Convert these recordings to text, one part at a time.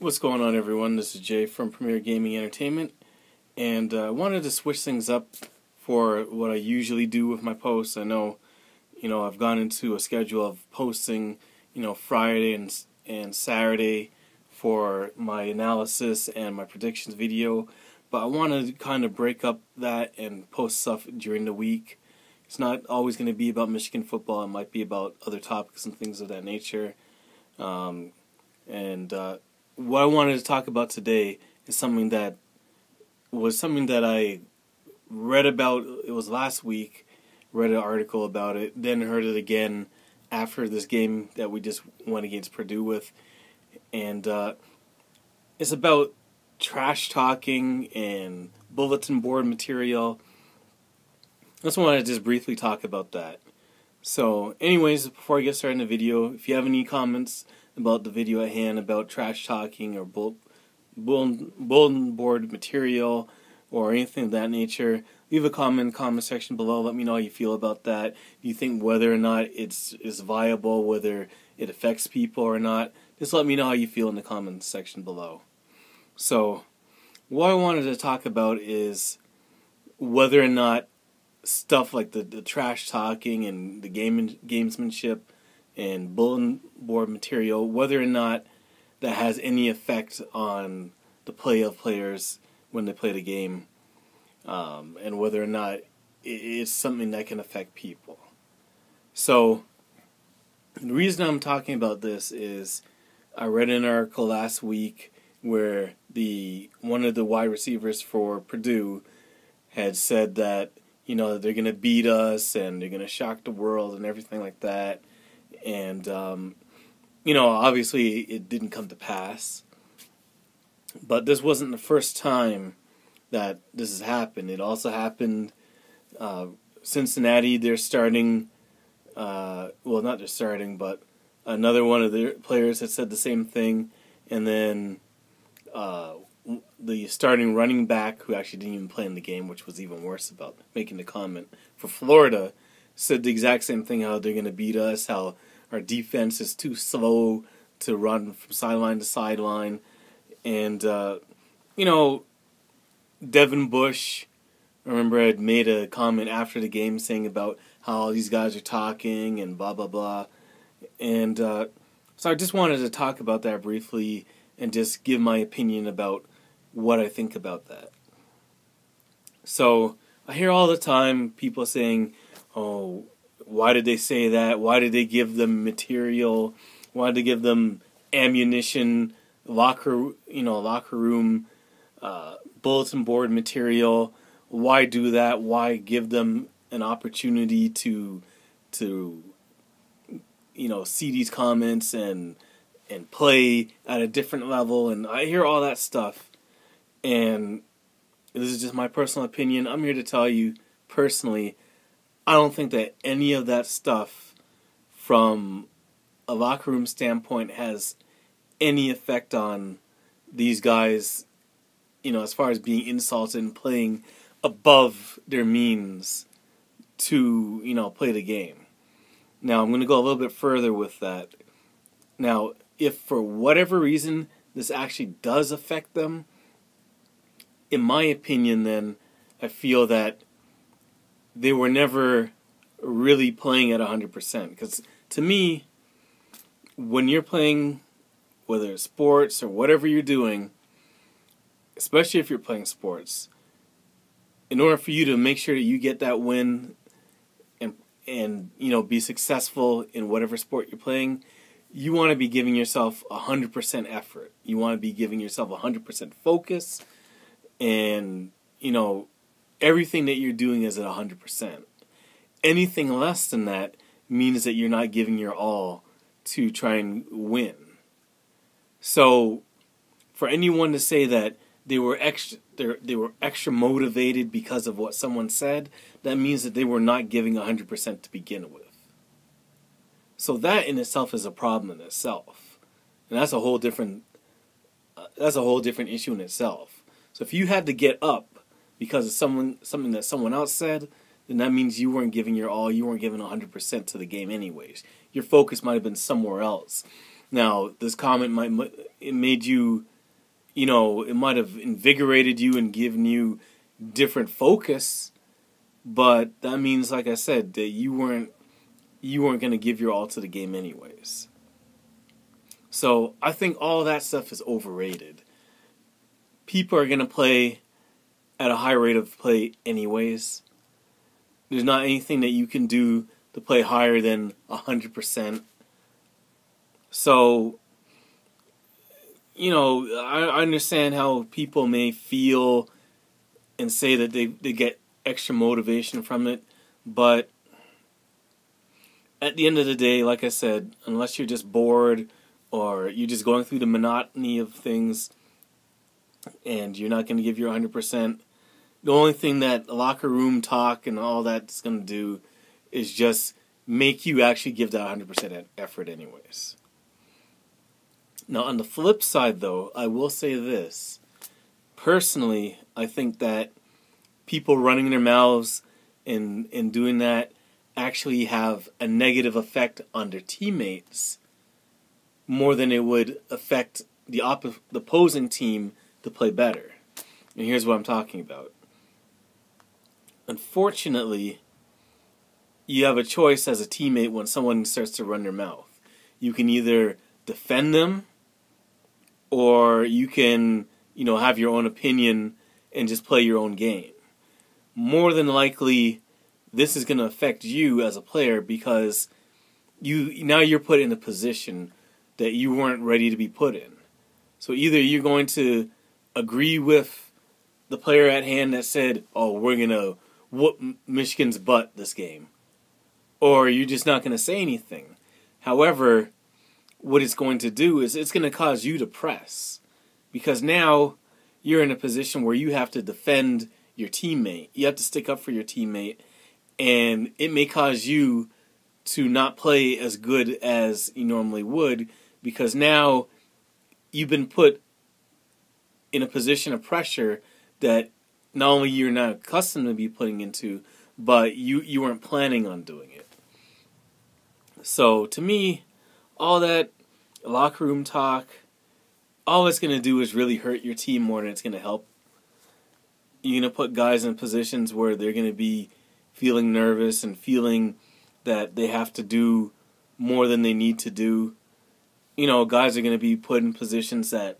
What's going on, everyone? This is Jay from Premier Gaming Entertainment, and I wanted to switch things up for what I usually do with my posts. I know, I've gone into a schedule of posting, Friday and Saturday for my analysis and my predictions video, but I want to kind of break up that and post stuff during the week. It's not always going to be about Michigan football. It might be about other topics and things of that nature. What I wanted to talk about today is something that I read about. It was last week. Read an article about it, then heard it again after this game that we just went against Purdue with, and it's about trash talking and bulletin board material. I just wanted to just briefly talk about that. So, anyways, before I get started in the video, if you have any comments about the video at hand about trash talking or bulletin board material or anything of that nature, leave a comment in the comment section below. Let me know how you feel about that. Do you think whether or not it's viable, whether it affects people or not? Just let me know how you feel in the comment section below. So, what I wanted to talk about is whether or not stuff like the trash talking and the gamesmanship and bulletin board material, whether or not that has any effect on the play of players when they play the game, and whether or not it's something that can affect people. So, the reason I'm talking about this is I read an article last week where one of the wide receivers for Purdue had said that, they're going to beat us and they're going to shock the world and everything like that. And, obviously it didn't come to pass. But this wasn't the first time that this has happened. It also happened, Cincinnati, they're starting, not just starting, but another one of their players had said the same thing. And then the starting running back, who actually didn't even play in the game, which was even worse about making the comment, for Florida, said the exact same thing, how they're going to beat us, how our defense is too slow to run from sideline to sideline. And, Devin Bush, I remember, had made a comment after the game saying about how all these guys are talking and blah, blah, blah. And so I just wanted to talk about that briefly and just give my opinion about what I think about that. So I hear all the time people saying, oh, why did they say that? Why did they give them material? Why did they give them ammunition, locker room, bulletin board material? Why do that? Why give them an opportunity to see these comments and play at a different level? And I hear all that stuff, and this is just my personal opinion. I'm here to tell you personally, I don't think that any of that stuff from a locker room standpoint has any effect on these guys, as far as being insulted and playing above their means to, play the game. Now, I'm going to go a little bit further with that. Now, if for whatever reason this actually does affect them, in my opinion, then I feel that they were never really playing at 100%. Because to me, when you're playing, whether it's sports or whatever you're doing, especially if you're playing sports, in order for you to make sure that you get that win and be successful in whatever sport you're playing, you want to be giving yourself 100% effort. You want to be giving yourself 100% focus, and everything that you're doing is at 100%. Anything less than that means that you're not giving your all to try and win. So, for anyone to say that they were extra motivated because of what someone said, that means that they were not giving 100% to begin with. So that in itself is a problem in itself, and that's a whole different issue in itself. So if you had to get up because of something that someone else said, then that means you weren't giving your all, you weren't giving 100% to the game anyways. Your focus might have been somewhere else. Now, this comment made you it might have invigorated you and given you different focus, but that means, like I said, that you weren't going to give your all to the game anyways. So I think all that stuff is overrated. People are going to play at a high rate of play anyways. There's not anything that you can do to play higher than 100%. So, I understand how people may feel and say that they get extra motivation from it, but at the end of the day, like I said, unless you're just bored or you're just going through the monotony of things and you're not going to give your 100%, the only thing that locker room talk and all that's going to do is just make you actually give that 100% effort anyways. Now, on the flip side, though, I will say this. Personally, I think that people running their mouths and doing that actually have a negative effect on their teammates more than it would affect the opposing team to play better. And here's what I'm talking about. Unfortunately, you have a choice as a teammate when someone starts to run their mouth. You can either defend them, or you can, have your own opinion and just play your own game. More than likely, this is going to affect you as a player because now you're put in a position that you weren't ready to be put in. So either you're going to agree with the player at hand that said, "Oh, we're going to whoop Michigan's butt this game," or you're just not going to say anything. However, what it's going to do is it's going to cause you to press, because now you're in a position where you have to defend your teammate. You have to stick up for your teammate, and it may cause you to not play as good as you normally would, because now you've been put in a position of pressure that not only you're not accustomed to be putting into, but you weren't planning on doing it. So to me, all that locker room talk, all it's going to do is really hurt your team more than it's going to help. You're going to put guys in positions where they're going to be feeling nervous and feeling that they have to do more than they need to do. Guys are going to be put in positions that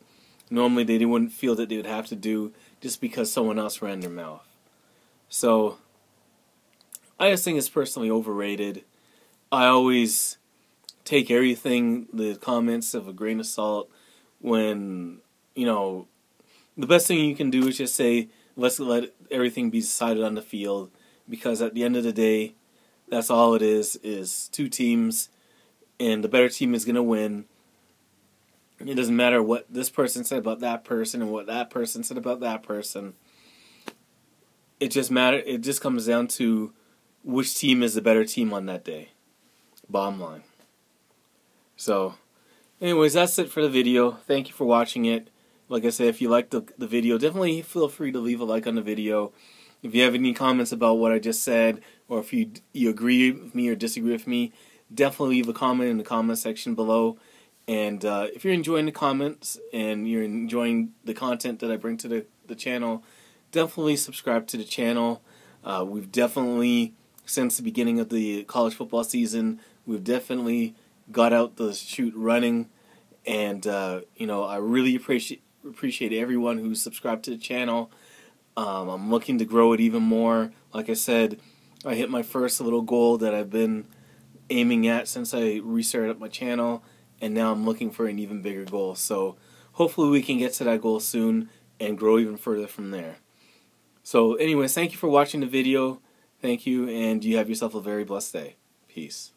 normally they wouldn't feel that they would have to do just because someone else ran their mouth. So, I just think it's personally overrated. I always take everything, the comments, of a grain of salt when, the best thing you can do is just say, let's let everything be decided on the field, because at the end of the day, that's all it is two teams, and the better team is going to win. It doesn't matter what this person said about that person and what that person said about that person. It just comes down to which team is the better team on that day. Bottom line. So, anyways, that's it for the video. Thank you for watching it. Like I said, if you liked the video, definitely feel free to leave a like on the video. If you have any comments about what I just said, or if you agree with me or disagree with me, definitely leave a comment in the comment section below. And if you're enjoying the comments and you're enjoying the content that I bring to the channel, definitely subscribe to the channel. We've definitely, since the beginning of the college football season, we've definitely got out the chute running. And, I really appreciate everyone who's subscribed to the channel. I'm looking to grow it even more. Like I said, I hit my first little goal that I've been aiming at since I restarted up my channel, and now I'm looking for an even bigger goal. So hopefully we can get to that goal soon and grow even further from there. So anyways, thank you for watching the video. Thank you, and you have yourself a very blessed day. Peace.